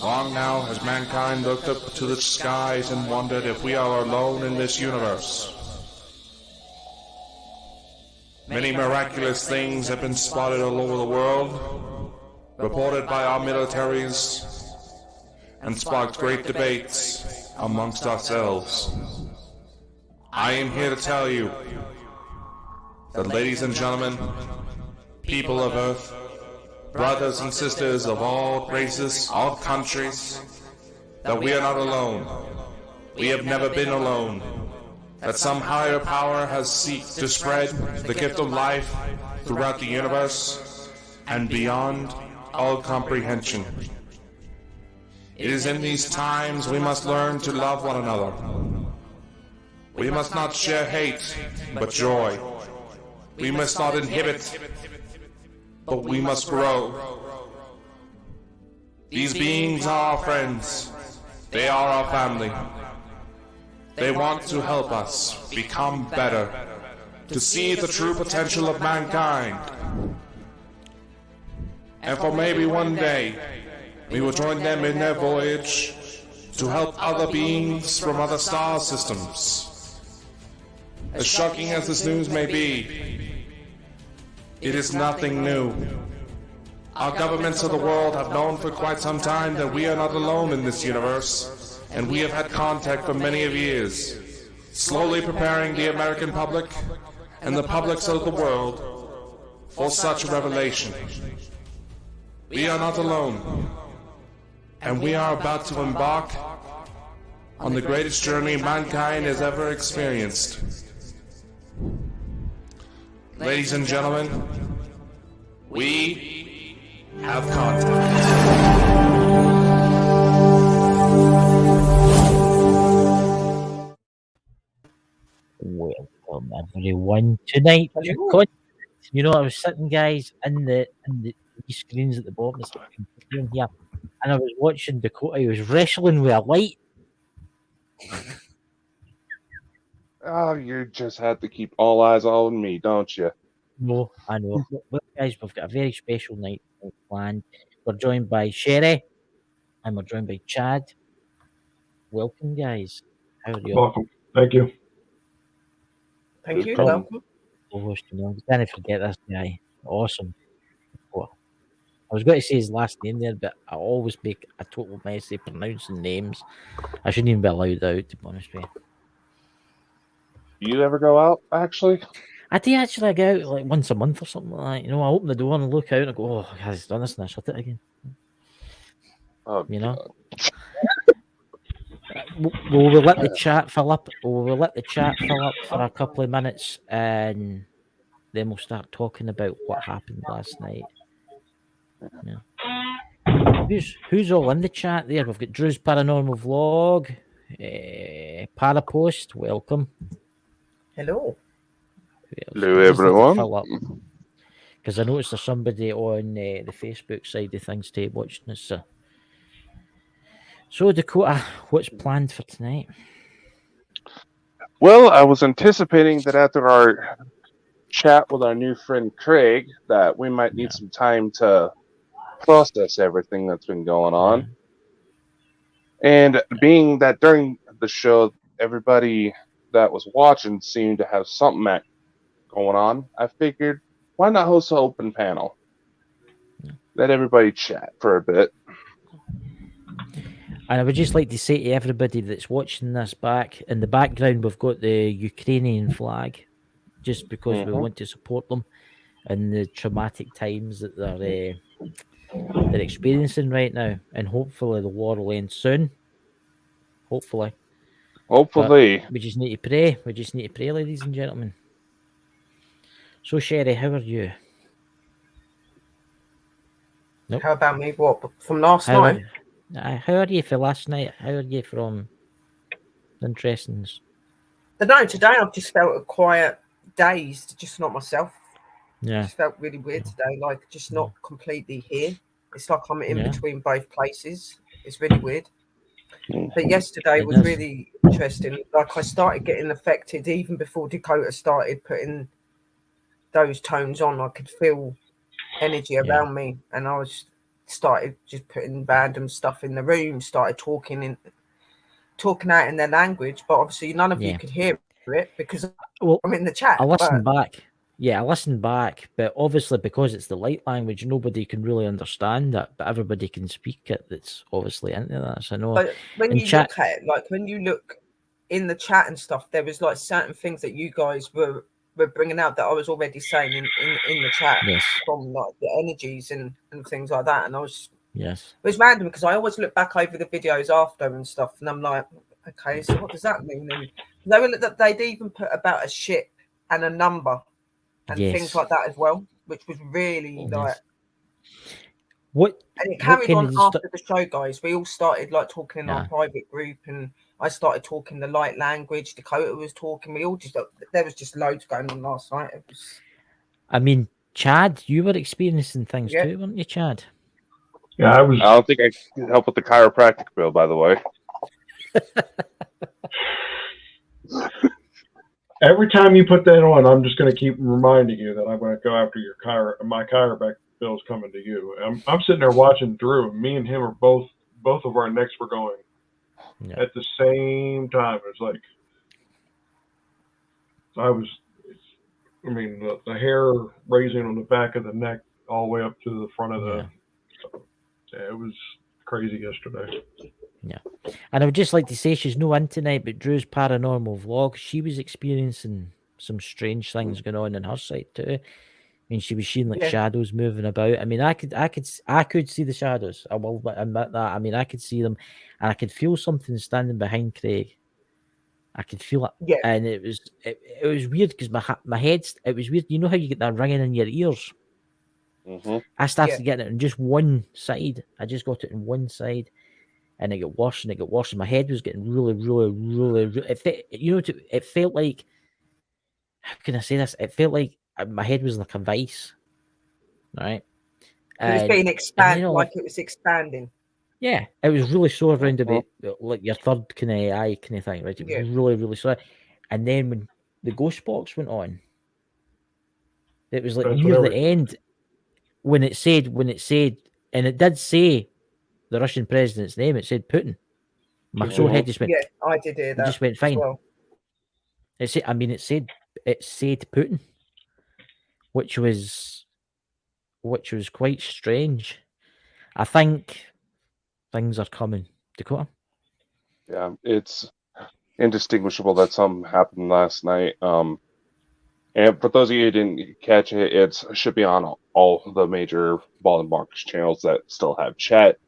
Long now has mankind looked up to the skies and wondered if we are alone in this universe. Many miraculous things have been spotted all over the world, reported by our militaries, and sparked great debates amongst ourselves. I am here to tell you that, ladies and gentlemen, people of Earth, brothers and sisters of all races, all countries, that we are not alone. We have never been alone. That some higher power has sought to spread the gift of life throughout the universe and beyond all comprehension. It is in these times we must learn to love one another. We must not share hate, but joy. We must not inhibit, but we must grow. These beings are our friends. They are our family. They want to help us become better, to see the true potential of mankind. And for maybe one day, we will join them in their voyage to help other beings from other star systems. As shocking as this news may be, it is nothing new. Our governments of the world have known for quite some time that we are not alone in this universe, and we have had contact for many of years, slowly preparing the American public and the publics of the world for such a revelation. We are not alone, and we are about to embark on the greatest journey mankind has ever experienced. Ladies and gentlemen, we have contact. Welcome everyone tonight. You know, I was sitting, guys, in the screens at the bottom of the computer here, and I was watching Dakota. He was wrestling with a light. Oh, you just have to keep all eyes on me, don't you? No, I know. Look, guys, we've got a very special night planned. We're joined by Sherry, and we're joined by Chad. Welcome, guys. How are you? Welcome. Thank you. Thank you. Welcome. Co-host, you know, don't forget this guy. Awesome. Well, I was going to say his last name there, but I always make a total mess of pronouncing names. I shouldn't even be allowed out, to be honest with you. You ever go out, actually? I do actually go out like once a month or something like that. You know, I open the door and look out and I go, oh, he's done this, and I shut it again. Oh, you know? Will we let the chat fill up? Will we let the chat fill up for a couple of minutes, and then we'll start talking about what happened last night? Yeah. Who's all in the chat there? We've got Drew's Paranormal Vlog, Parapost, welcome. Hello. Hello, everyone. Because I noticed there's somebody on the Facebook side of things today watching this. So, Dakota, what's planned for tonight? Well, I was anticipating that after our chat with our new friend Craig, that we might need some time to process everything that's been going on. And being that during the show, everybody that was watching seemed to have something going on, I figured, why not host an open panel? Let everybody chat for a bit. And I would just like to say to everybody that's watching this back, in the background we've got the Ukrainian flag, just because we want to support them in the traumatic times that they're experiencing right now. And hopefully the war will end soon. Hopefully. But we just need to pray. We just need to pray, ladies and gentlemen. So, Sherry, how are you? Nope. How about me? What, from last night? How are you for last night? How are you from Interesting's? No, today I've just felt quiet, dazed, just not myself. Yeah. Just felt really weird today, like just not completely here. It's like I'm in between both places. It's really weird. But yesterday was really interesting. Like I started getting affected even before Dakota started putting those tones on. I could feel energy around me, and I was started just putting random stuff in the room, started talking out in their language, but obviously none of you could hear it because I'm in the chat. I listened back. Yeah, I listened back, but obviously because it's the light language, nobody can really understand it, but everybody can speak it. That's obviously into that. So I know. But when you look at it, like when you look in the chat and stuff, there was like certain things that you guys were bringing out that I was already saying in the chat from like the energies and things like that, and I was. Yes. It was random because I always look back over the videos after and stuff, and I'm like, okay, so what does that mean? And they'd even put about a ship and a number and things like that as well, which was really like. What? And it carried on after the show, guys. We all started like talking in our private group, and I started talking the light language. Dakota was talking. We all just there was just loads going on last night. It was. I mean, Chad, you were experiencing things too, weren't you, Chad? Yeah, I was. I don't think I can help with the chiropractic bill, by the way. Every time you put that on, I'm just going to keep reminding you that I'm going to go after my chiropractic bill's coming to you. I'm sitting there watching Drew, and me and him are both of our necks were going at the same time. It's like I mean, the hair raising on the back of the neck all the way up to the front of the. Yeah, it was crazy yesterday. Yeah. And I would just like to say she's no in tonight, but Drew's paranormal vlog, she was experiencing some strange things going on her side too. I mean, she was seeing like shadows moving about. I mean, I could see the shadows. I will admit that. I mean, I could see them, and I could feel something standing behind Craig. I could feel it. Yeah. And it was weird because my head. It was weird. You know how you get that ringing in your ears. Mm-hmm. I started getting it on just one side. I just got it on one side, and it got worse and it got worse. And my head was getting really, really, really. It felt like. How can I say this? It felt like my head was like a vice, right? It was being expanded, like it was expanding. Yeah, it was really sore around about like your third kind of eye kind of thing, right? It was really, really sore. And then when the ghost box went on, it was like near the end. When it said, and it did say the Russian president's name, it said Putin. My sore head just went. Yeah, I did hear that. Just went fine. Well. It said Putin, which was quite strange. I think things are coming, Dakota. Yeah, it's indistinguishable that something happened last night. And for those of you who didn't catch it, it should be on all the major Bald and Bonkers channels that still have chat.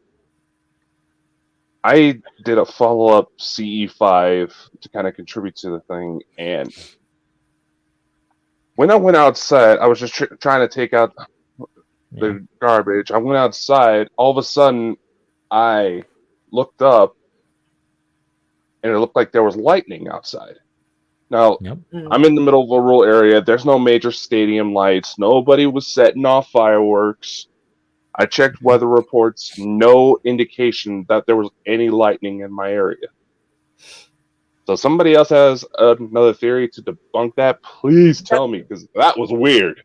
I did a follow-up CE5 to kind of contribute to the thing, and when I went outside, I was just trying to take out the garbage. I went outside. All of a sudden, I looked up, and it looked like there was lightning outside. Now, I'm in the middle of a rural area. There's no major stadium lights. Nobody was setting off fireworks. I checked weather reports. No indication that there was any lightning in my area. So somebody else has another theory to debunk that, please tell me, because that was weird.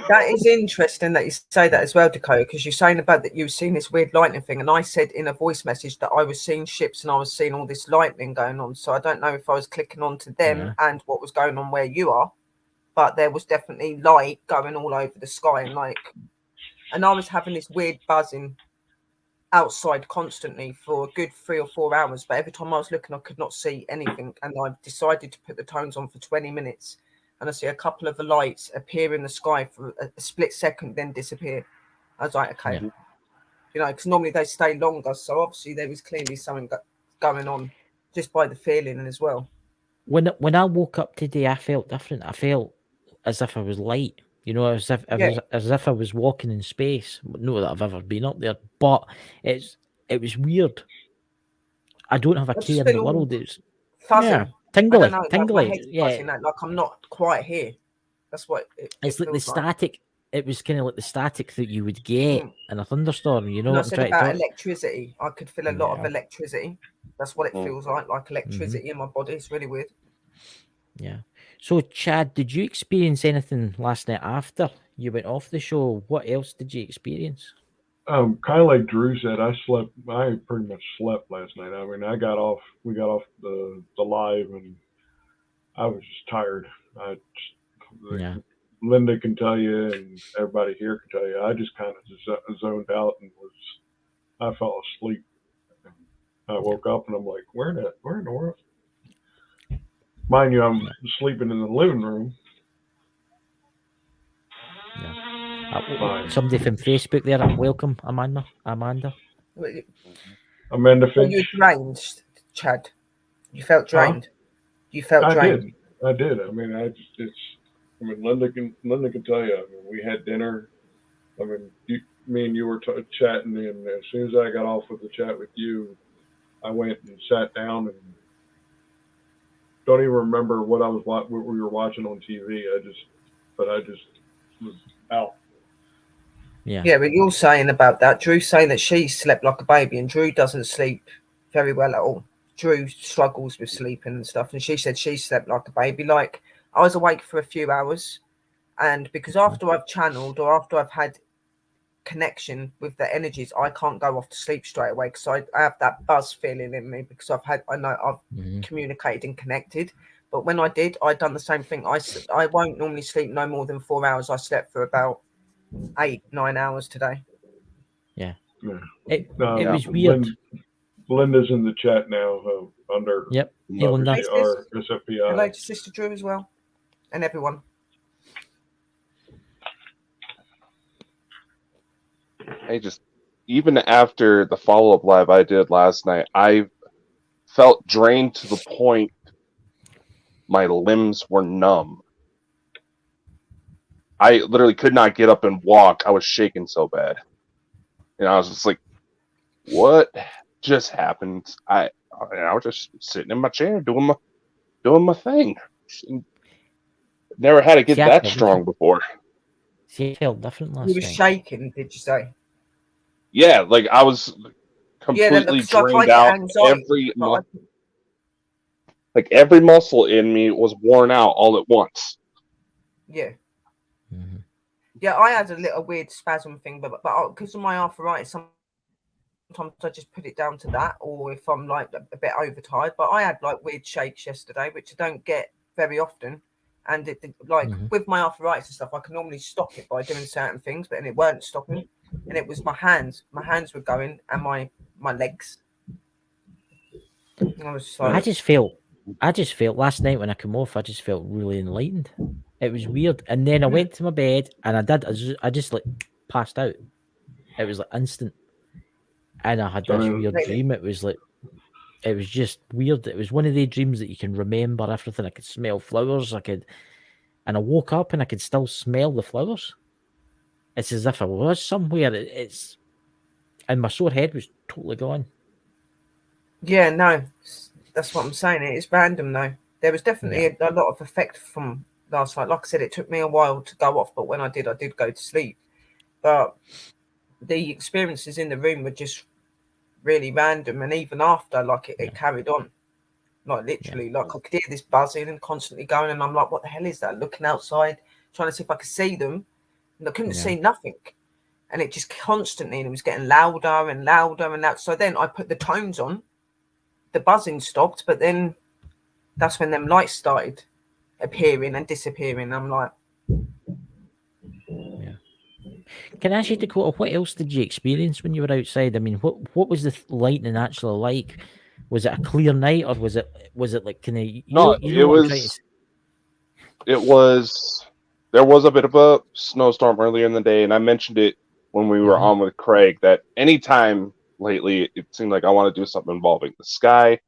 That is interesting that you say that as well, Dakota, because you're saying about that you've seen this weird lightning thing, and I said in a voice message that I was seeing ships and I was seeing all this lightning going on. So I don't know if I was clicking on to them and what was going on where you are, but there was definitely light going all over the sky, and I was having this weird buzzing outside constantly for a good 3 or 4 hours. But every time I was looking, I could not see anything, and I decided to put the tones on for 20 minutes. And I see a couple of the lights appear in the sky for a split second, then disappear. I was like, okay, because normally they stay longer. So obviously there was clearly something going on just by the feeling as well. When I woke up today, I felt different. I felt as if I was light, as if I was walking in space. Not that I've ever been up there, but it was weird. I don't have a care in the world. It's fuzzy. Tingly. Like I'm not quite here. That's what it's like the static. It was kind of like the static that you would get in a thunderstorm. You know, I said about electricity. I could feel a lot of electricity. That's what it feels like electricity in my body. It's really weird. Yeah. So, Chad, did you experience anything last night after you went off the show? What else did you experience? Kind of like Drew said, I pretty much slept last night. I mean, we got off the live, and I was just tired. Yeah. Linda can tell you, and everybody here can tell you, I just kind of just zoned out and I fell asleep. I woke up and I'm like, where in the world? Mind you, I'm sleeping in the living room. Yeah. Somebody from Facebook there. Welcome, Amanda. Amanda Were Finch. you drained, Chad? You felt drained. You felt drained. I did. I mean, Linda can tell you. I mean, we had dinner. I mean, me and you were chatting, and as soon as I got off with the chat with you, I went and sat down and don't even remember what we were watching on TV. I just was out. Yeah. Yeah, but you're saying about that. Drew's saying that she slept like a baby, and Drew doesn't sleep very well at all. Drew struggles with sleeping and stuff, and she said she slept like a baby. Like, I was awake for a few hours, and because after I've channeled or after I've had connection with the energies, I can't go off to sleep straight away because I have that buzz feeling in me because I know I've communicated and connected. But when I'd done the same thing. I won't normally sleep no more than 4 hours. I slept for about 8-9 hours today. Yeah. It was weird. Linda's in the chat now under Hey, Linda. our SFPI. Hello to Sister Drew as well, and everyone. Even after the follow-up live I did last night, I felt drained to the point my limbs were numb. I literally could not get up and walk. I was shaking so bad. And I was just like, what just happened? I was just sitting in my chair doing my thing. Never had to get that strong before. She felt different last night. You were shaking, did you say? Yeah, like I was completely drained out. Every muscle in me was worn out all at once. Yeah. Mm-hmm. Yeah, I had a little weird spasm thing, but because of my arthritis, sometimes I just put it down to that, or if I'm like a bit overtired. But I had like weird shakes yesterday, which I don't get very often. And with my arthritis and stuff, I can normally stop it by doing certain things, but it weren't stopping. And it was my hands. My hands were going, and my legs. I was like, I just felt last night when I came off, I just felt really enlightened. It was weird. And then I went to my bed and I just like passed out. It was like instant. And I had this weird dream. It was just weird. It was one of the dreams that you can remember everything. I could smell flowers. And I woke up and I could still smell the flowers. It's as if I was somewhere. And my sore head was totally gone. Yeah, no, that's what I'm saying. It's random though. There was definitely a lot of effect from last night. Like I said, it took me a while to go off, but when I did go to sleep. But the experiences in the room were just really random, and even after, like it carried on. Like literally, like I could hear this buzzing and constantly going, and I'm like, what the hell is that? Looking outside, trying to see if I could see them, and I couldn't see nothing. And it just constantly, and it was getting louder and louder and louder. So then I put the tones on, the buzzing stopped, but then that's when them lights started appearing and disappearing. I'm like, Can I ask you, Dakota, what else did you experience when you were outside? I mean, what was the lightning actually like? Was it a clear night, or was it like It was. There was a bit of a snowstorm earlier in the day, and I mentioned it when we were on with Craig that anytime lately it seemed like I want to do something involving the sky,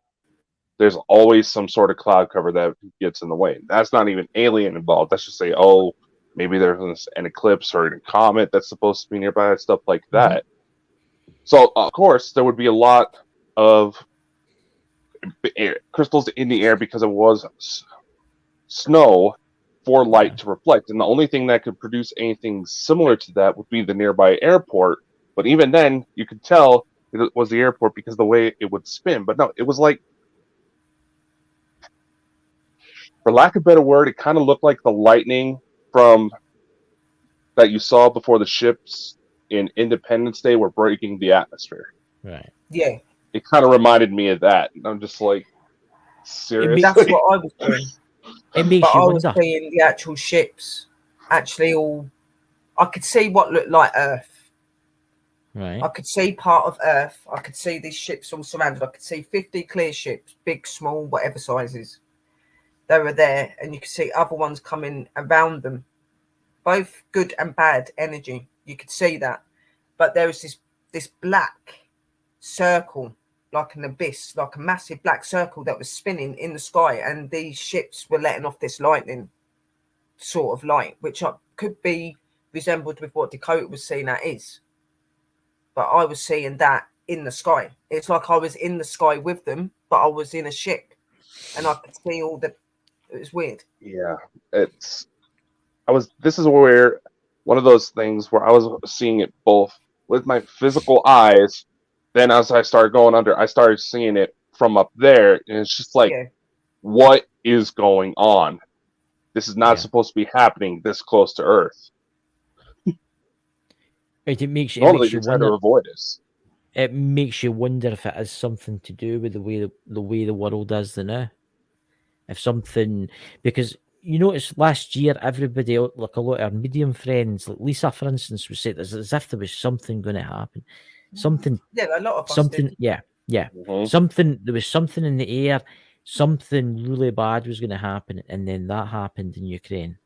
there's always some sort of cloud cover that gets in the way. That's not even alien involved. That's just say, oh, maybe there's an eclipse or a comet that's supposed to be nearby, stuff like that. So, of course, there would be a lot of crystals in the air because it was snow for light to reflect. And the only thing that could produce anything similar to that would be the nearby airport. But even then, you could tell it was the airport because of the way it would spin. But no, it was like, for lack of a better word, it kind of looked like the lightning from that you saw before the ships in Independence Day were breaking the atmosphere. Right. Yeah. It kind of reminded me of that. And I'm just like, seriously? That's what I was doing. It makes But you I was wonder. seeing the actual ships actually all. I could see what looked like Earth. Right. I could see part of Earth. I could see these ships all surrounded. I could see 50 clear ships, big, small, whatever sizes. They were there, and you could see other ones coming around them. Both good and bad energy. You could see that. But there was this black circle, like an abyss, like a massive black circle that was spinning in the sky, and these ships were letting off this lightning sort of light, which could be resembled with what Dakota was seeing that is. But I was seeing that in the sky. It's like I was in the sky with them, but I was in a ship, and I could see all the. It was weird. Yeah, this is where one of those things where I was seeing it both with my physical eyes. Then as I started going under, I started seeing it from up there, and it's just like, what is going on? This is not supposed to be happening this close to Earth. Right, it makes you Normally, they try wonder. to avoid us. It makes you wonder if it has something to do with the way the world is now. If something, because you notice last year everybody, like a lot of our medium friends, like Lisa, for instance, was saying as if there was something going to happen. Something. Yeah, a lot of us something. did. Yeah. Mm-hmm. Something. There was something in the air. Something really bad was going to happen, and then that happened in Ukraine.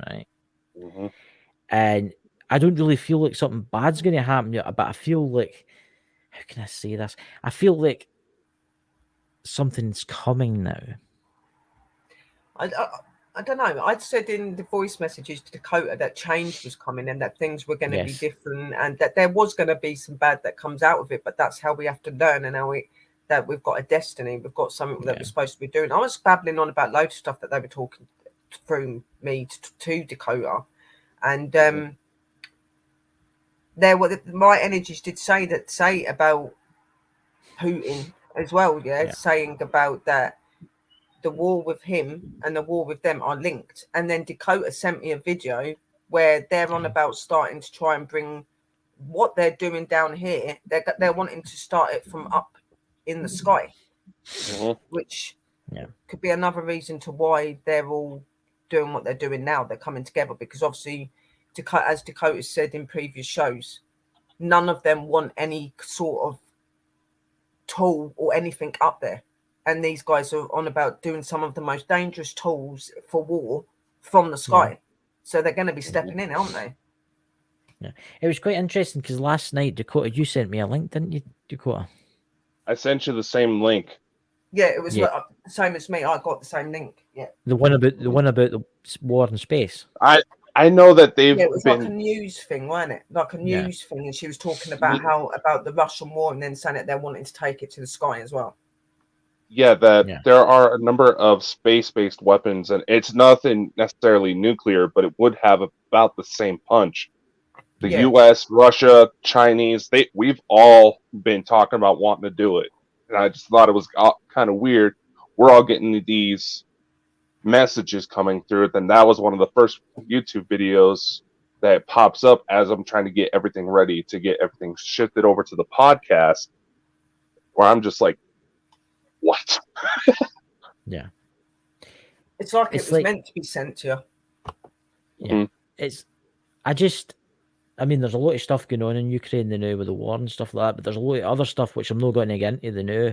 Right. Mm-hmm. And I don't really feel like something bad's going to happen yet, but I feel like, how can I say this? I feel like something's coming now. I don't know. I'd said in the voice messages to Dakota that change was coming and that things were going to be different, and that there was going to be some bad that comes out of it. But that's how we have to learn, and that we've got a destiny. We've got something that we're supposed to be doing. I was babbling on about loads of stuff that they were talking through me to Dakota, and there were my energies did say about Putin as well. Saying about that. The war with him and the war with them are linked. And then Dakota sent me a video where they're on about starting to try and bring what they're doing down here. They're wanting to start it from up in the sky, which could be another reason to why they're all doing what they're doing now. They're coming together because obviously, as Dakota said in previous shows, none of them want any sort of tool or anything up there. And these guys are on about doing some of the most dangerous tools for war from the sky. Yeah. So they're going to be stepping in, aren't they? Yeah. It was quite interesting because last night, Dakota, you sent me a link, didn't you, Dakota? I sent you the same link. Yeah, it was the same as me. I got the same link. Yeah. The one about the war in space. I know that they've it was like a news thing, wasn't it? Like a news thing. And she was talking about about the Russian war and then saying that they're wanting to take it to the sky as well. Yeah, there are a number of space-based weapons, and it's nothing necessarily nuclear, but it would have about the same punch. The U.S., Russia, Chinese, we've all been talking about wanting to do it. And I just thought it was kind of weird. We're all getting these messages coming through, and that was one of the first YouTube videos that pops up as I'm trying to get everything ready to get everything shifted over to the podcast, where I'm just like, what? Yeah. It's like it was meant to be sent to you. Yeah. I mean, there's a lot of stuff going on in Ukraine now with the war and stuff like that, but there's a lot of other stuff which I'm not going to get into the now.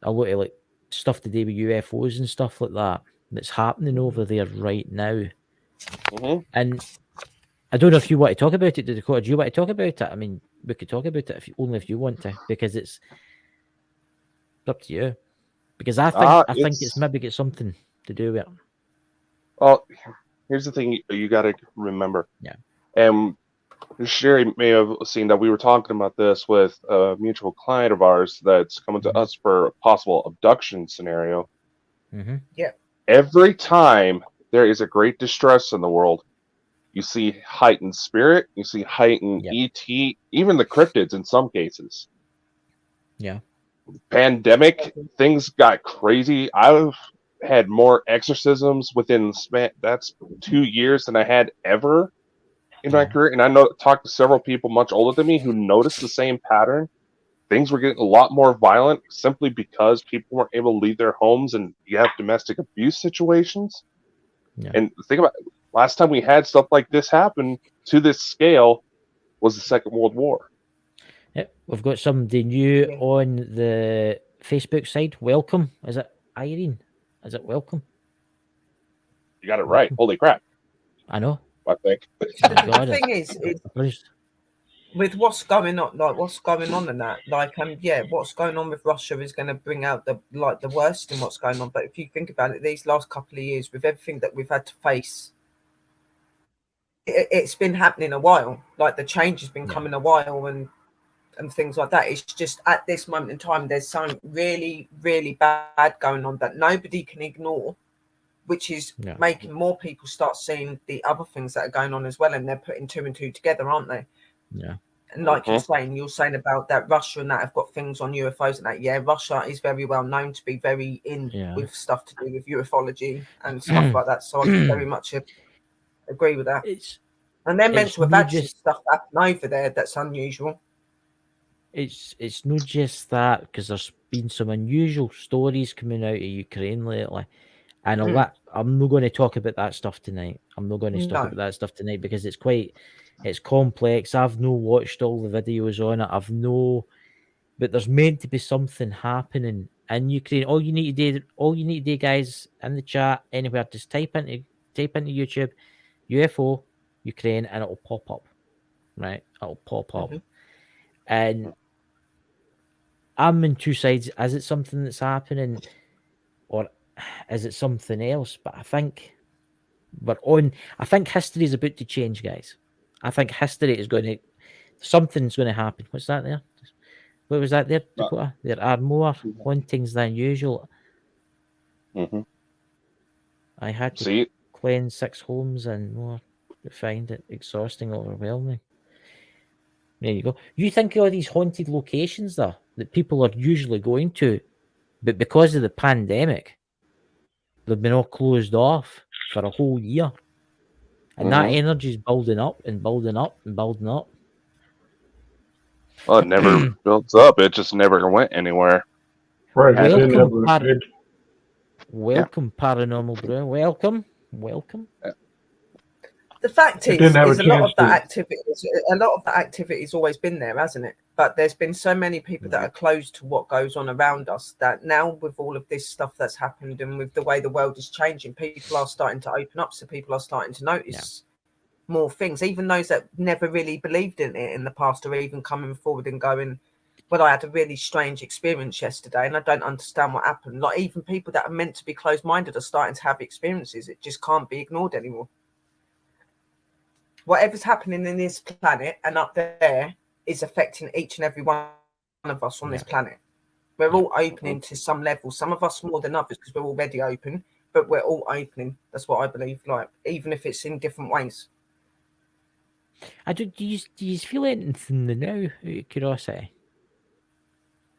A lot of like stuff to do with UFOs and stuff like that that's happening over there right now. Mm-hmm. And I don't know if you want to talk about it, Dakota. Do you want to talk about it? I mean, we could talk about it only if you want to, because it's up to you. Because I think it's maybe got something to do with it. Well, here's the thing you got to remember. Yeah. And Sherry may have seen that we were talking about this with a mutual client of ours that's coming to us for a possible abduction scenario. Mm-hmm. Yeah. Every time there is a great distress in the world, you see heightened spirit, you see heightened ET, even the cryptids in some cases. Yeah. Pandemic, things got crazy. I've had more exorcisms within the span, that's 2 years than I had ever. in my career, and I know talked to several people much older than me who noticed the same pattern. Things were getting a lot more violent simply because people weren't able to leave their homes, and you have domestic abuse situations. Yeah. And think about it, last time we had stuff like this happen to this scale was the Second World War. Yep. We've got somebody new on the Facebook side. Welcome. Is it Irene? Is it welcome? You got it right. Holy crap. I know. I think. The thing is with what's going on, and that, what's going on with Russia is going to bring out the worst in what's going on. But if you think about it, these last couple of years, with everything that we've had to face, it's been happening a while. Like the change has been coming a while, and things like that. It's just at this moment in time, there's something really, really bad going on that nobody can ignore, which is making more people start seeing the other things that are going on as well, and they're putting two and two together, aren't they? Yeah. And like you're saying about that Russia and that have got things on UFOs and that. Yeah, Russia is very well known to be very in with stuff to do with ufology and stuff like that. So I very much agree with that. And they're meant to have actually stuff happen over there that's unusual. It's not just that, because there's been some unusual stories coming out of Ukraine lately, and I'm not going to talk about that stuff tonight. I'm not going to talk about that stuff tonight because it's complex. I've no watched all the videos on it. But there's meant to be something happening in Ukraine. All you need to do, guys, in the chat, anywhere, just type into YouTube UFO Ukraine, and it'll pop up. Right, it'll pop up, and I'm in two sides. Is it something that's happening, or is it something else? But I think history is about to change, guys. I think history is something's going to happen. What's that there? What was that there, Dakota? There are more hauntings than usual. I had to cleanse 6 homes and more to find it exhausting, overwhelming. There you go. You think of all these haunted locations there that people are usually going to, but because of the pandemic, they've been all closed off for a whole year. And that energy is building up and building up and building up. Well, it never builds up. It just never went anywhere. Right. Welcome, Paranormal Brew. Welcome. The fact is a lot of that activity has always been there, hasn't it? But there's been so many people that are closed to what goes on around us that now, with all of this stuff that's happened and with the way the world is changing, people are starting to open up. So people are starting to notice more things, even those that never really believed in it in the past are even coming forward and going, well, I had a really strange experience yesterday and I don't understand what happened. Like even people that are meant to be closed-minded are starting to have experiences. It just can't be ignored anymore. Whatever's happening in this planet and up there is affecting each and every one of us on this planet. We're all opening to some level. Some of us more than others because we're already open, but we're all opening. That's what I believe. Like even if it's in different ways. Do you feel anything now? Out of curiosity,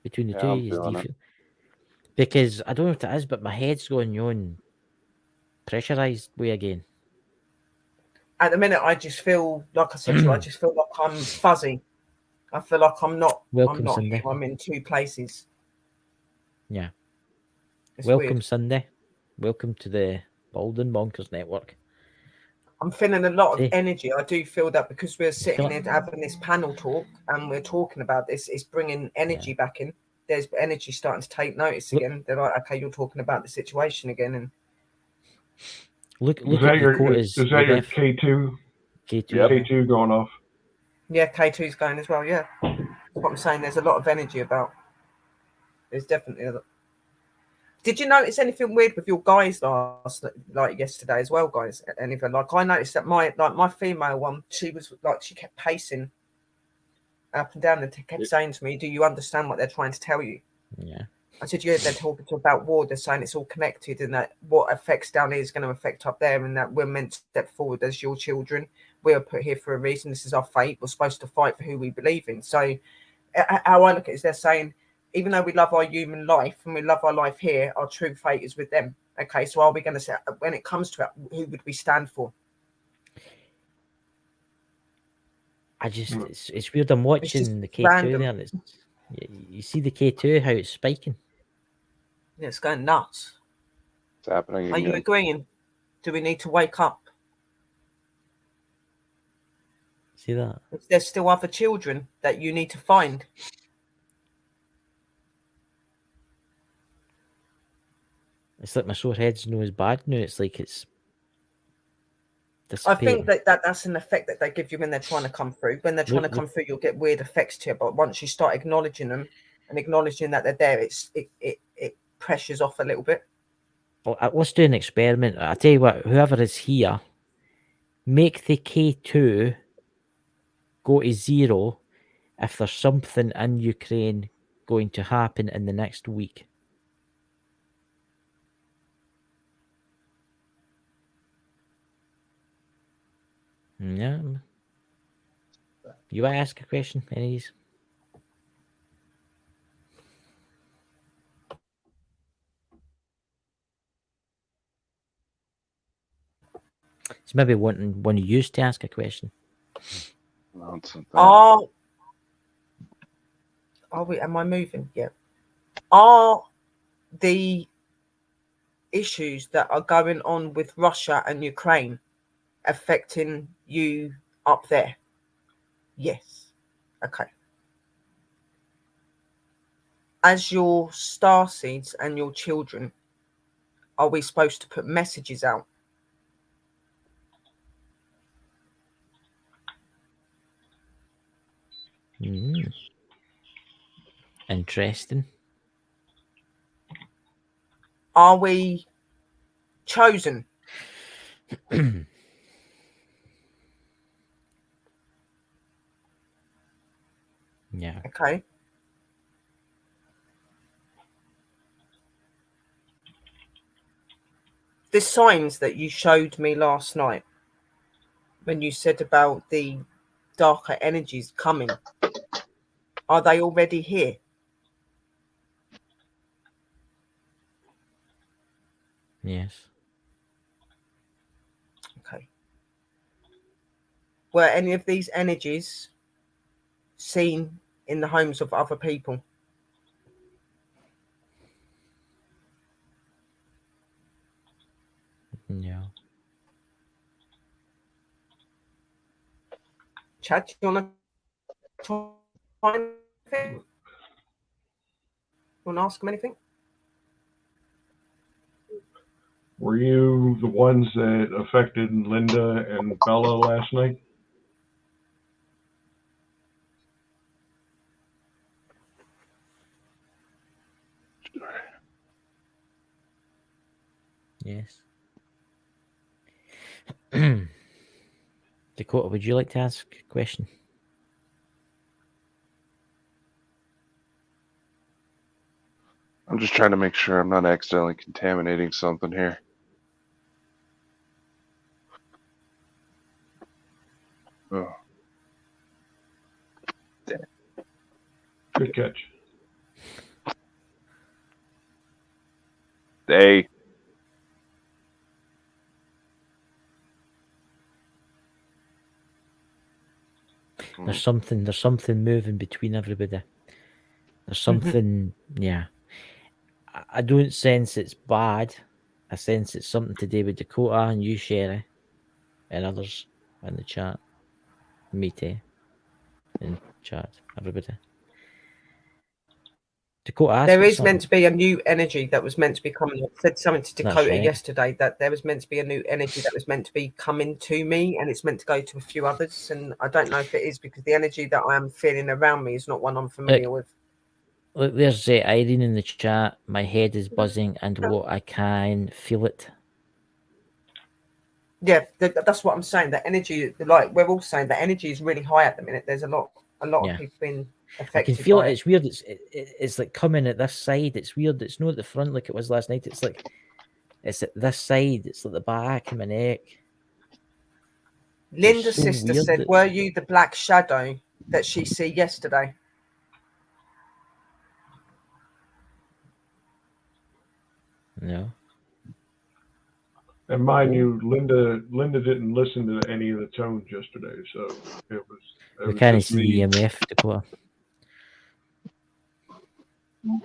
between the two of you, do you feel? Because I don't know what it is, but my head's going on pressurized way again. At the minute, I just feel like I said to you, I just feel like I'm fuzzy. I feel like I'm not. Welcome, I'm Sunday. I'm in two places. Yeah. It's welcome, weird. Sunday. Welcome to the Bald and Bonkers network. I'm feeling a lot of energy. I do feel that because we're sitting here having this panel talk and we're talking about this, it's bringing energy back in. There's energy starting to take notice again. They're like, okay, you're talking about the situation again. And look at your quote. Is that your K2? K2 going off. Yeah, K2's going as well. Yeah, that's what I'm saying. There's a lot of energy about. There's definitely a lot. Did you notice anything weird with your guys yesterday as well, guys? Anything like I noticed that my female one, she kept pacing up and down and kept saying to me, "Do you understand what they're trying to tell you?" Yeah. I said, "Yeah, they're talking about war. They're saying it's all connected, and that what affects down here is going to affect up there, and that we're meant to step forward as your children. We are put here for a reason. This is our fate. We're supposed to fight for who we believe in." So, how I look at it is they're saying, even though we love our human life and we love our life here, our true fate is with them. Okay, so are we going to say, when it comes to it, who would we stand for? it's weird. I'm watching the K2 random. there, and you see the K2 how it's spiking. Yeah, it's going nuts. It's happening Are you again. agreeing? Do we need to wake up? See that? Is there still other children that you need to find? It's like my sore head's no as bad now. It's like it's I think dissipating. that's an effect that they give you when they're trying to come through. When they're trying to come through, you'll get weird effects to you. But once you start acknowledging them and acknowledging that they're there, it pressures off a little bit. Well, let's do an experiment. I tell you what, whoever is here, make the K2 go to 0 if there's something in Ukraine going to happen in the next week. Yeah. You want to ask a question, any of these? It's maybe wanting one of you to ask a question. Are we? Am I moving? Yeah. Are the issues that are going on with Russia and Ukraine affecting you up there? Yes. Okay. As your starseeds and your children, are we supposed to put messages out? Interesting. Are we chosen? Yeah. Okay. The signs that you showed me last night when you said about the darker energies coming, are they already here? Yes. Okay. Were any of these energies seen in the homes of other people? Yeah. Chad, do you want to try anything? You want to ask him anything? Were you the ones that affected Linda and Bella last night? Yes. Dakota, would you like to ask a question? I'm just trying to make sure I'm not accidentally contaminating something here. Oh. Good catch. They. There's something moving between everybody. There's something, yeah. I don't sense it's bad. I sense it's something to do with Dakota and you, Sherry, and others in the chat. Me too. In chat, everybody. Dakota, There is meant to be a new energy that was meant to be coming. I said something to Dakota yesterday that there was meant to be a new energy that was meant to be coming to me, and it's meant to go to a few others. And I don't know if it is because the energy that I am feeling around me is not one I'm familiar with. Look, there's Irene in the chat. My head is buzzing, and what I can feel it. Yeah, that's what I'm saying. The energy, like we're all saying, the energy is really high at the minute. There's a lot of people being affected. I can feel it. It's weird. It's like coming at this side. It's weird. It's not at the front like it was last night. It's like it's at this side. It's like the back of my neck. Linda's sister said, "Were you the black shadow that she see yesterday?" No. And mind you, Linda didn't listen to any of the tones yesterday, so it We was can't just see me. EMF, Dakota.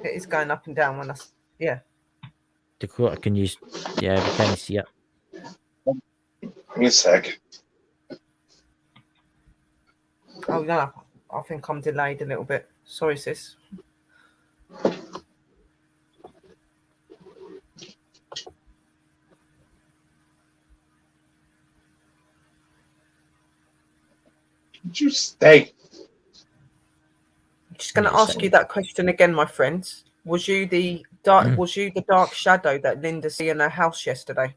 It is going up and down when yeah. Dakota, can you? Yeah, we can't see it. Give me a sec. Oh no, I think I'm delayed a little bit. Sorry, sis. Did you stay? I'm just going to ask you that question again, my friends. Was you the dark shadow that Linda see in her house yesterday?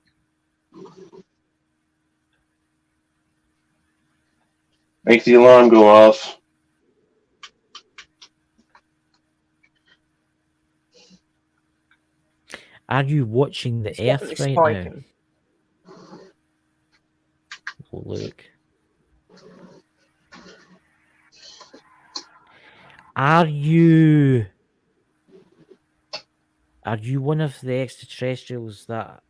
Make the alarm go off. Are you watching the It's Earth definitely right spiking. now? Oh, look. Are you one of the extraterrestrials that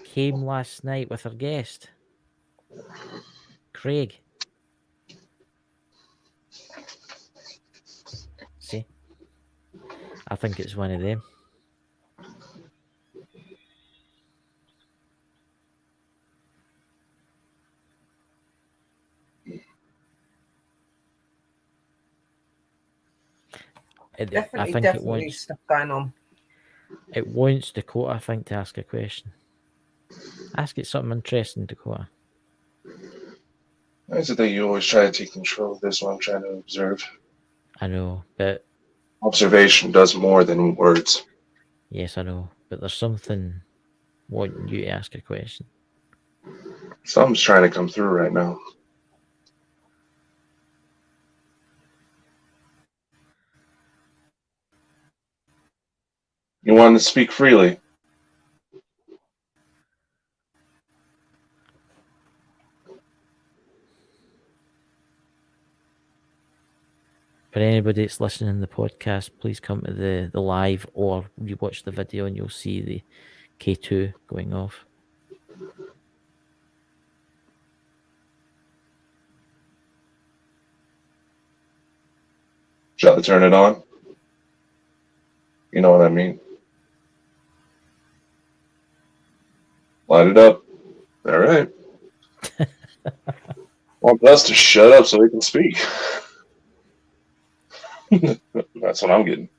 came last night with our guest, Craig? See, I think it's one of them. Definitely stuff going on. It wants Dakota, I think, to ask a question. Ask it something interesting, Dakota. Why is it that you always try to take control of this while I'm trying to observe? I know, but Observation does more than words. yes, I know, but there's something wanting you to ask a question. Something's trying to come through right now. You want to speak freely? For anybody that's listening to the podcast, please come to the live or you watch the video and you'll see the K2 going off. Shall I turn it on? You know what I mean. Light it up. All right. Want us to shut up so we can speak. That's what I'm getting.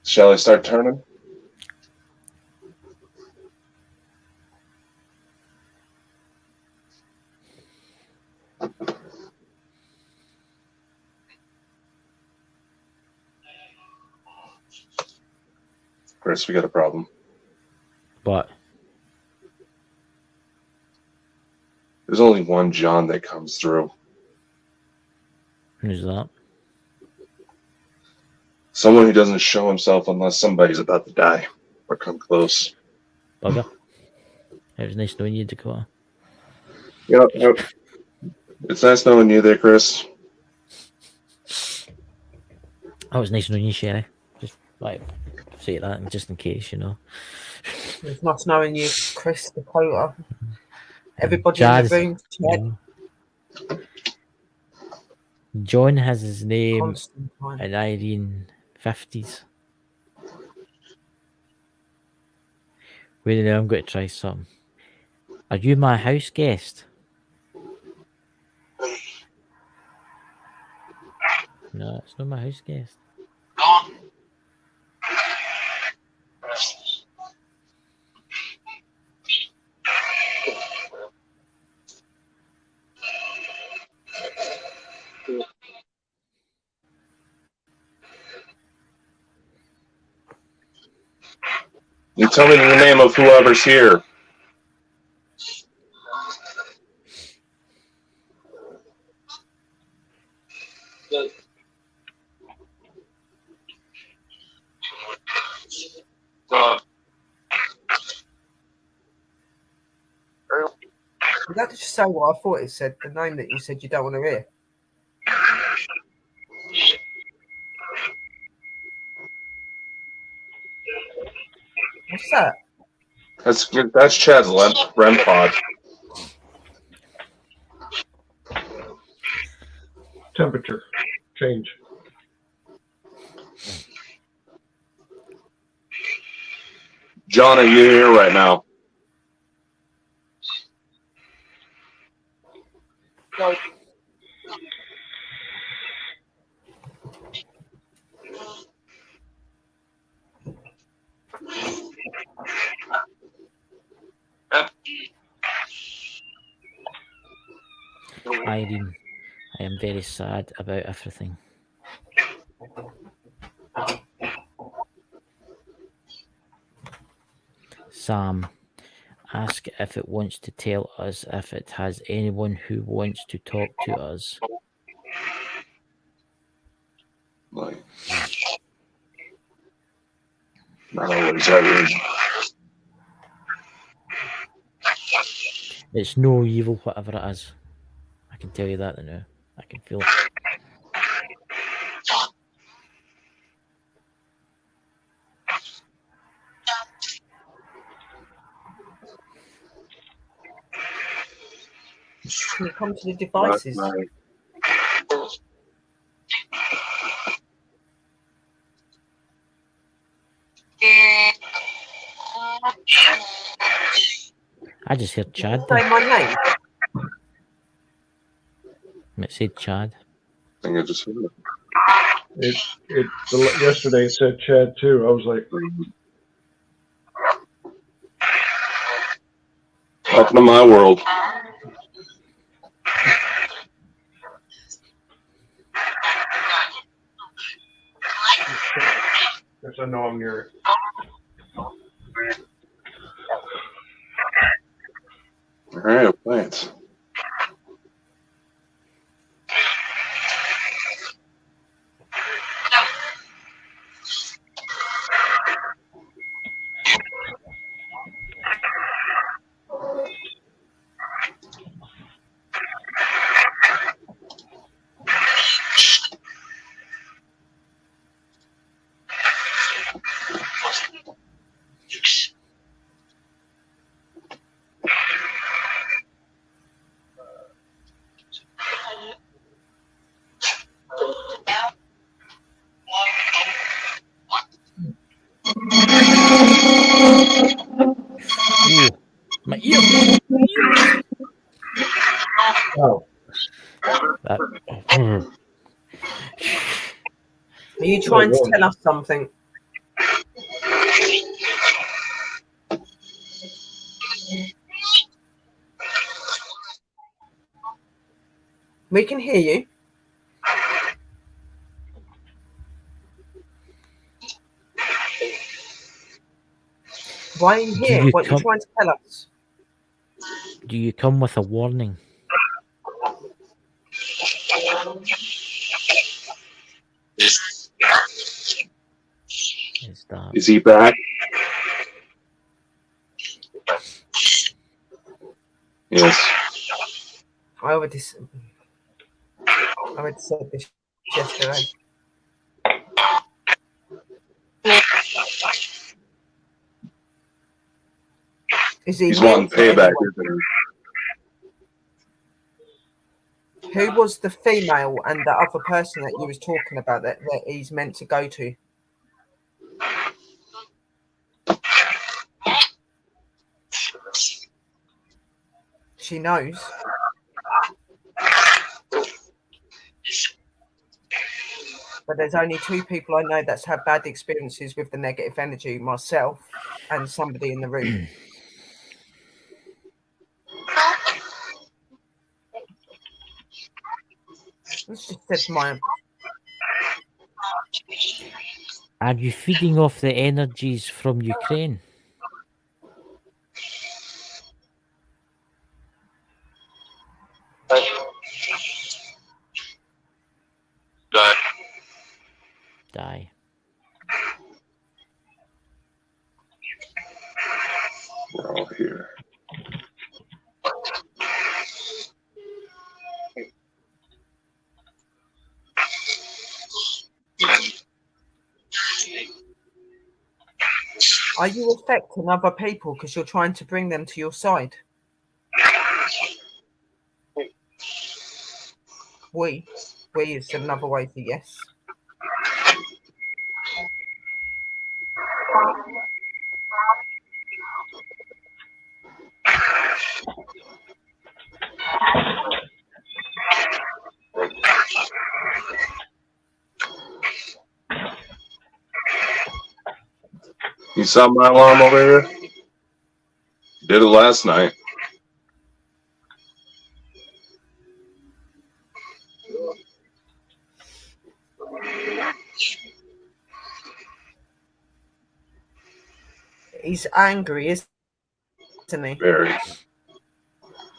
Shall I start turning? Chris, we got a problem. But There's only one John that comes through. who's that? Someone who doesn't show himself unless somebody's about to die or come close. Bugger. It was nice knowing you, Dakota. Yep. It's nice knowing you there, Chris. Oh, it was nice knowing you, Sherry. Just like say that just in case, you know. It's nice knowing you, Chris, Dakota. Everybody Jazz, in the room. John has his name Constantine. in Irene 50s. Wait a minute, I'm going to try something. Are you my house guest? No, it's not my house guest. You tell me the name of whoever's here. Did that just say what I thought it said? The name that you said you don't want to hear? What's that? That's Chad's REM pod. Temperature change. John, are you here right now? No. Irene, I am very sad about everything. Sam, ask if it wants to tell us if it has anyone who wants to talk to us. Like, not always, Irene. It's no evil, whatever it is. I can tell you that now. I can feel it. Can you come to the devices? I just heard Chad. Say my name. It said Chad. I think I just heard it. Yesterday it said Chad too. I was like, Welcome to my world. yes, I know I'm near it. All right, thanks. Ooh, my ear. Oh, That, Are you trying to tell us something? We can hear you. Why are you here? What are you trying to tell us? do you come with a warning? Is that Is he back? Yes. I already said this yesterday. He's wanting payback, isn't he? Who was the female and the other person that you was talking about that he's meant to go to? She knows. But there's only two people I know that's had bad experiences with the negative energy, myself and somebody in the room. Let's just said my. Are you feeding off the energies from Ukraine? Die. We're all here. Are you affecting other people because you're trying to bring them to your side? We is another way for yes. You saw my alarm over here? Did it last night. He's angry, isn't he? Very.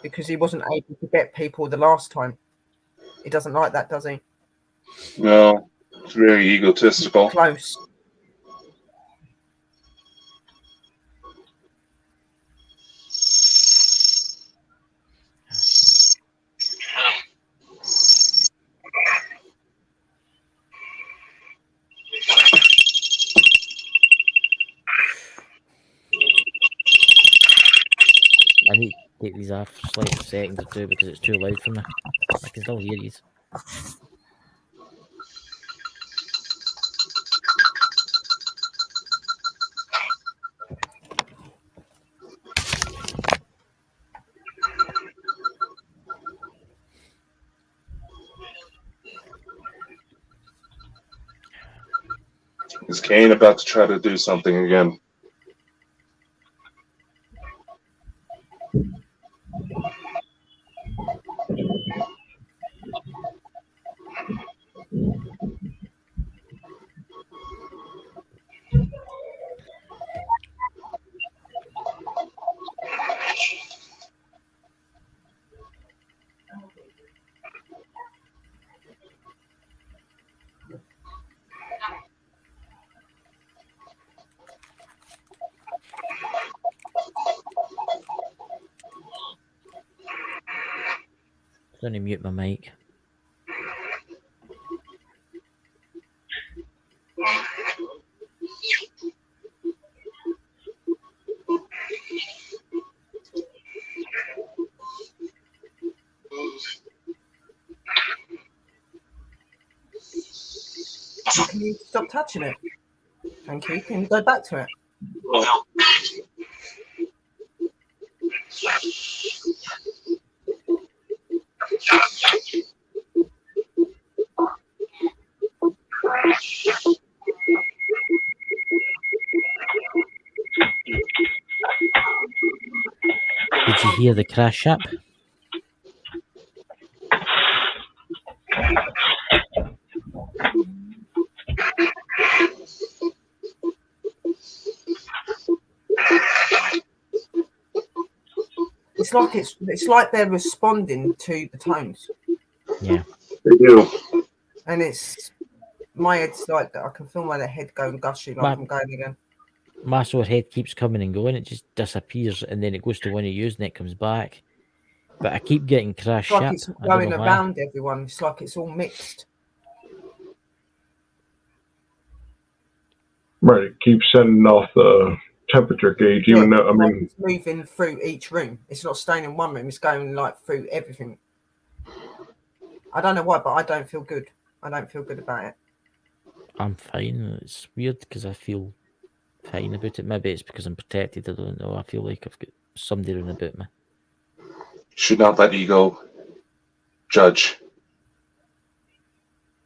Because he wasn't able to get people the last time. He doesn't like that, does he? No, it's very egotistical. Close. I need to take these off for like a second or two because it's too loud for me. I can still hear these. Is Kane about to try to do something again? Let me mute my mic. Can you stop touching it? Thank you. Can you go back to it? Did you hear the crash up? It's like they're responding to the tones. Yeah. They do. And it's my head's like that. I can feel my head going gushy like I'm going again. My sore head keeps coming and going. It just disappears and then it goes to one of you and it comes back. But I keep getting crash It's like up. it's I don't going know why. around everyone. It's like it's all mixed. Right, it keeps sending off the temperature gauge, even though, I mean, it's moving through each room. It's not staying in one room. It's going like through everything. I don't know why, but I don't feel good. I don't feel good about it. I'm fine. It's weird because I feel fine about it. Maybe it's because I'm protected. I don't know. I feel like I've got somebody around about me. Should not let ego judge.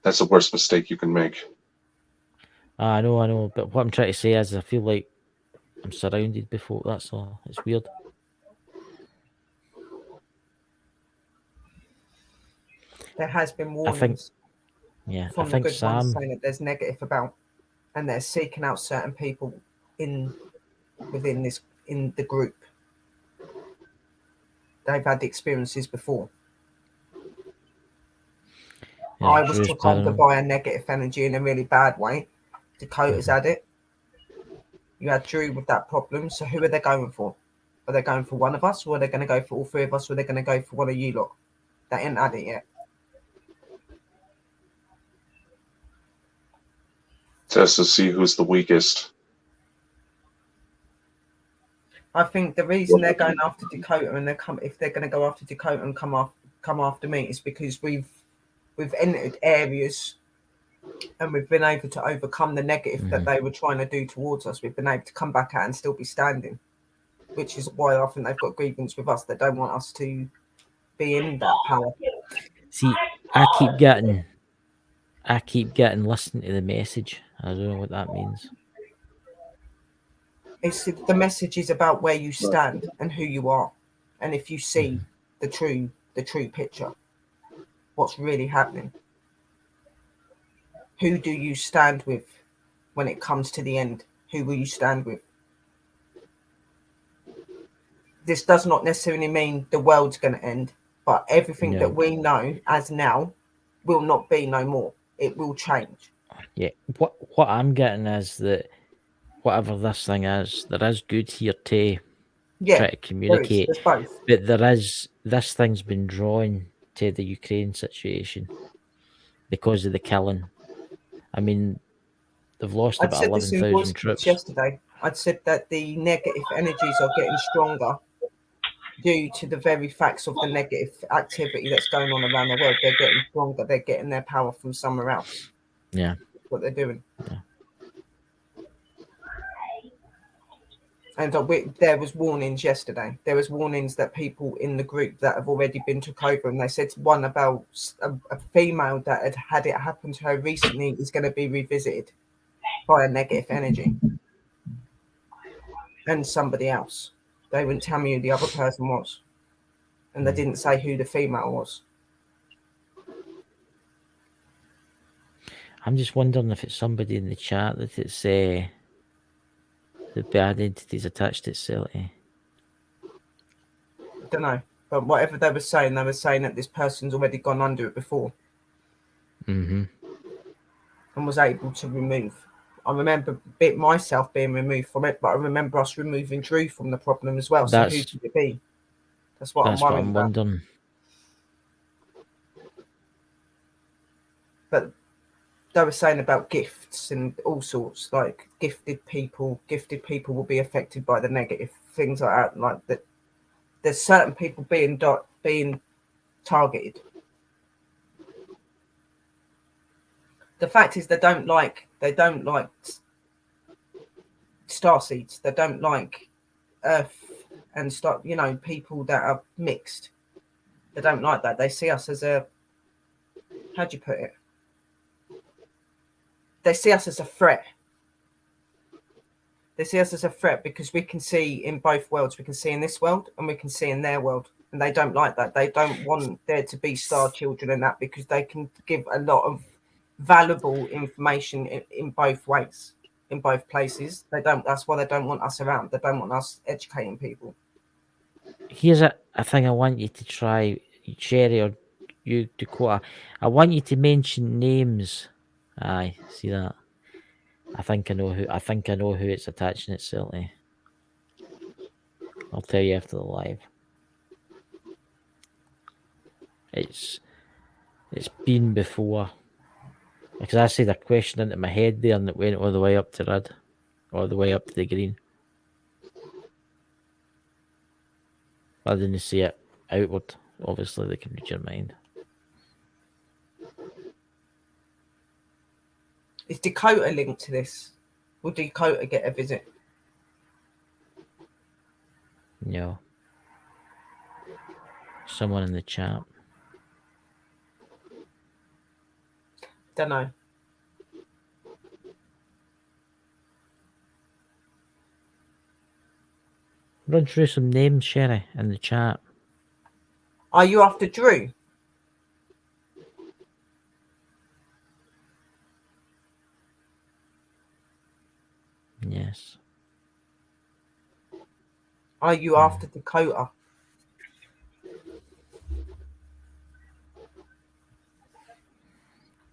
That's the worst mistake you can make. I know. But what I'm trying to say is I feel like I'm surrounded before. That's all. It's weird. There has been warnings. I think the good Sam ones saying that there's negative about, and they're seeking out certain people within the group. They've had the experiences before. Yeah, I was Drew's took over Paranormal. by a negative energy in a really bad way. Dakota's had it. You had Drew with that problem. So who are they going for? Are they going for one of us, or are they going to go for all three of us, or are they going to go for one of you lot? They ain't had it yet. Test to see who's the weakest. I think the reason they're going after Dakota and if they're going to go after Dakota and come after me is because we've entered areas and we've been able to overcome the negative that they were trying to do towards us. We've been able to come back out and still be standing, which is why I think they've got grievance with us. They don't want us to be in that power. See, I keep getting listen to the message. I don't know what that means. It's the message is about where you stand and who you are, and if you see the true picture, what's really happening. Who do you stand with when it comes to the end? Who will you stand with? This does not necessarily mean the world's going to end, but everything that we know as now will not be no more. It will change. Yeah. What I'm getting is that whatever this thing is, there is good here to try to communicate. There's both. But this thing's been drawn to the Ukraine situation because of the killing. I mean, they've lost about 11,000 troops. Yesterday, I'd said that the negative energies are getting stronger due to the very facts of the negative activity that's going on around the world. They're getting stronger. They're getting their power from somewhere else. Yeah. That's what they're doing. Yeah. And there was warnings yesterday. There was warnings that people in the group that have already been took over, and they said one about a female that had it happen to her recently is going to be revisited by a negative energy. And somebody else. They wouldn't tell me who the other person was. And they didn't say who the female was. I'm just wondering if it's somebody in the chat that it's the bad entities attached itself to. I don't know. But whatever they were saying that this person's already gone under it before. Mm-hmm. And was able to remove. I remember myself being removed from it, but I remember us removing Drew from the problem as well. So who could it be? That's what I'm worried about. Wondering. But they were saying about gifts and all sorts, like gifted people will be affected by the negative things like that. Like that, there's certain people being targeted. The fact is, they don't like starseeds. They don't like Earth and stuff. You know, people that are mixed. They don't like that. They see us as how'd you put it? They see us as a threat. They see us as a threat because we can see in both worlds. We can see in this world and we can see in their world. And they don't like that. They don't want there to be star children in that because they can give a lot of valuable information in both ways, in both places. That's why they don't want us around. They don't want us educating people. Here's a thing I want you to try, Sherry or you, Dakota. I want you to mention names. Aye, see that? I think I know who it's attaching itself to. I'll tell you after the live. It's been before. Because I said a question into my head there and it went all the way up to red. All the way up to the green. I didn't see it outward. Obviously they can read your mind. Is Dakota linked to this? Will Dakota get a visit? No. Someone in the chat. Don't know. Run through some names, Sherry, in the chat. Are you after Drew? Yes. Are you after Dakota?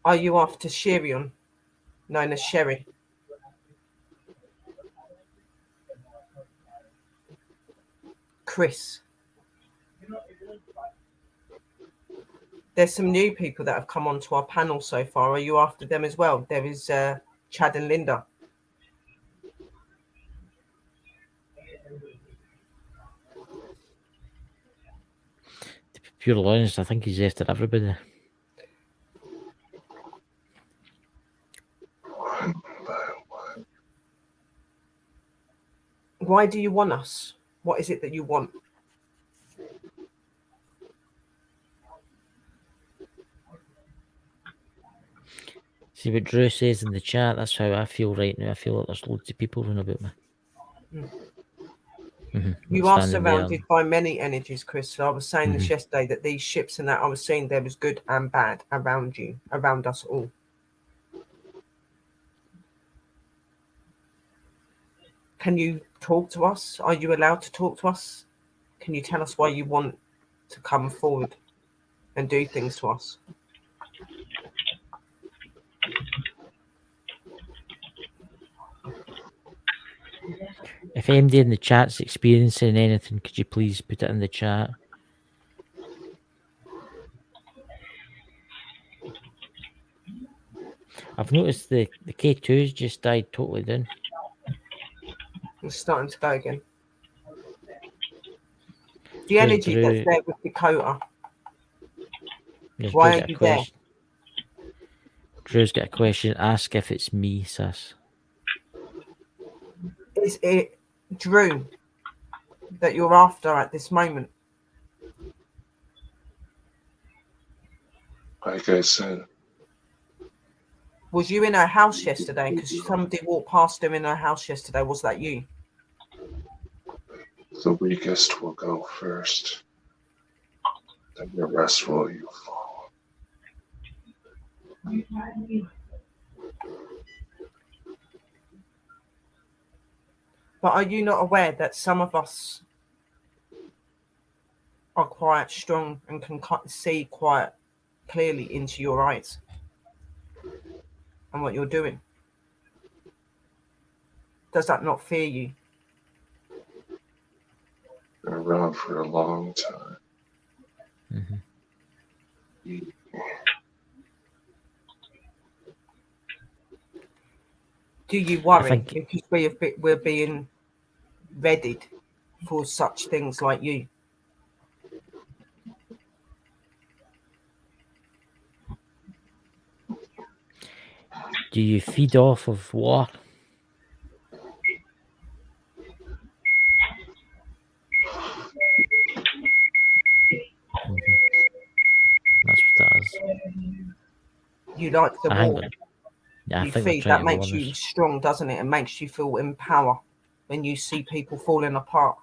Are you after Shirion, known as Sherry? Chris. There's some new people that have come onto our panel so far. Are you after them as well? There is Chad and Linda. pure honest, I think he's after everybody. Why do you want us? What is it that you want? See what Drew says in the chat. That's how I feel right now. I feel like there's loads of people running about me. You are surrounded by many energies, Chris. So I was saying this yesterday, that these ships and that I was saying there was good and bad around you, around us all. Can you talk to us? Are you allowed to talk to us? Can you tell us why you want to come forward and do things to us? If anybody in the chat's experiencing anything, could you please put it in the chat? I've noticed the K2's just died totally down. It's starting to go again. The energy that's there with Dakota. Why are you there? Drew's got a question. Ask if it's me, sis. Is it Drew that you're after at this moment? Like I said. Was you in her house yesterday? Because somebody walked past her in her house yesterday. Was that you? The weakest will go first. Then the rest will you follow. But are you not aware that some of us are quite strong and can see quite clearly into your eyes and what you're doing? Does that not fear you? Been around for a long time. Do you worry because we're being readied for such things like you? Do you feed off of war? That's what that is. You like the war. Yeah, you feed. That makes you strong, doesn't it? It makes you feel in power when you see people falling apart.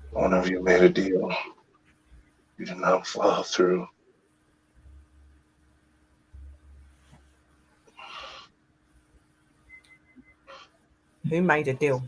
One of you made a deal. You did not follow through. Who made a deal?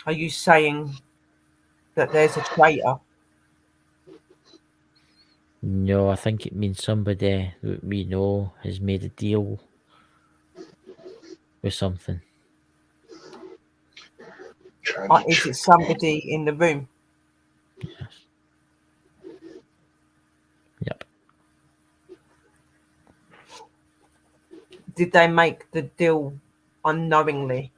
Are you saying that there's a traitor? No, I think it means somebody that we know has made a deal with something. Is it somebody in the room? Yes. Yep. Did they make the deal unknowingly?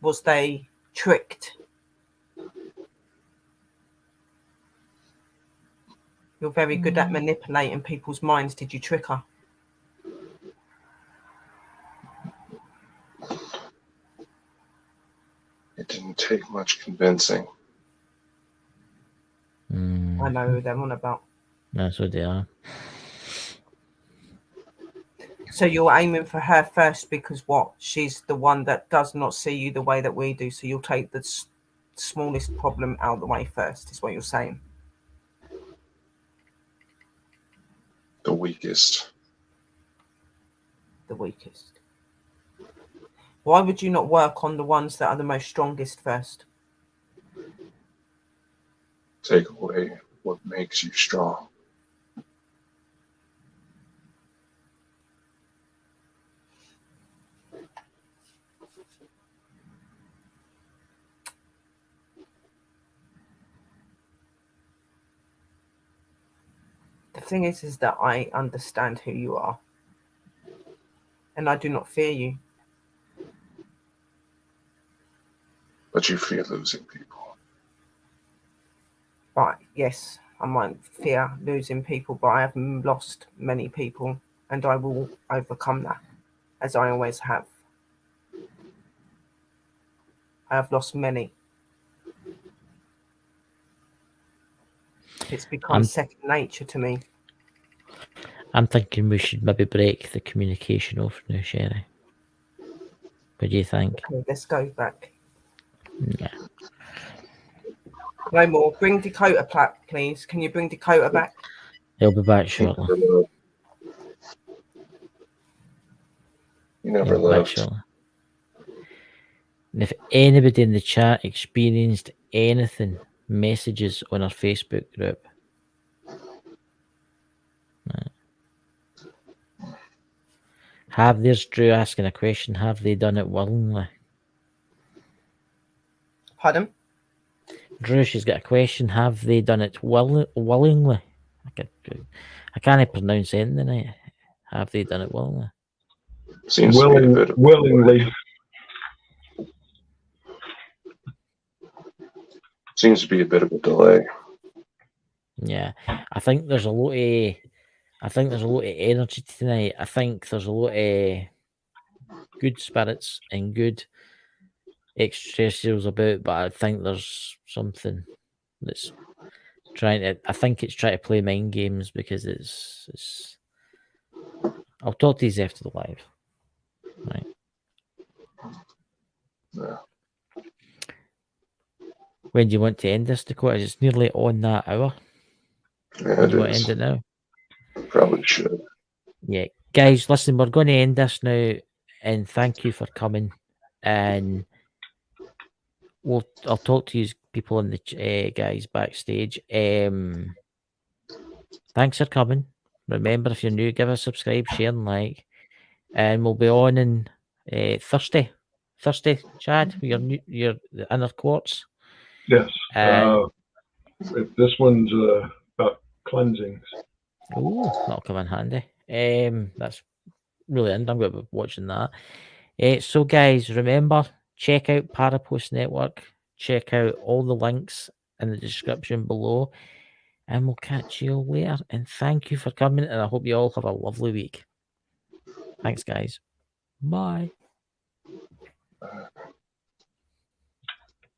Was they tricked? You're very good at manipulating people's minds. Did you trick her? It didn't take much convincing. I know who they're on about. That's what they are. So you're aiming for her first because what? She's the one that does not see you the way that we do. So you'll take the smallest problem out of the way first, is what you're saying. The weakest. The weakest. Why would you not work on the ones that are the most strongest first? take away what makes you strong. The thing is that I understand who you are, and I do not fear you. But you fear losing people. But yes, I might fear losing people, but I have lost many people, and I will overcome that, as I always have. I have lost many. It's become second nature to me. I'm thinking we should maybe break the communication off now, Sherry. What do you think? Okay, let's go back. Yeah. No more. Bring Dakota back, please. Can you bring Dakota back? He'll be back shortly. You never left. And if anybody in the chat experienced anything, messages on our Facebook group. There's Drew asking a question. Have they done it willingly? Pardon? Drew, she's got a question. Have they done it willingly? I can't pronounce anything tonight. Have they done it willingly? Seems to be a bit of willingly. Seems to be a bit of a delay. Yeah, I think there's a lot of energy tonight. I think there's a lot of good spirits and good extraterrestrials about, but I think there's something that's trying to play mind games, because it's I'll talk to you after the live. Right. Yeah. When do you want to end this, Dakota? It's nearly on that hour. Yeah, do you want to end it now? Probably should. Yeah. Guys, listen, we're going to end this now, and thank you for coming. And I'll talk to you people in the guys backstage. Thanks for coming. Remember, if you're new, give us a subscribe, share, and like. And we'll be on in Thursday, Chad. Your inner quartz. Yes. This one's about cleansings. Oh, that'll come in handy. That's really I'm going to be watching that. So, guys, remember, check out Parapost Network. Check out all the links in the description below. And we'll catch you all later. And thank you for coming. And I hope you all have a lovely week. Thanks, guys. Bye.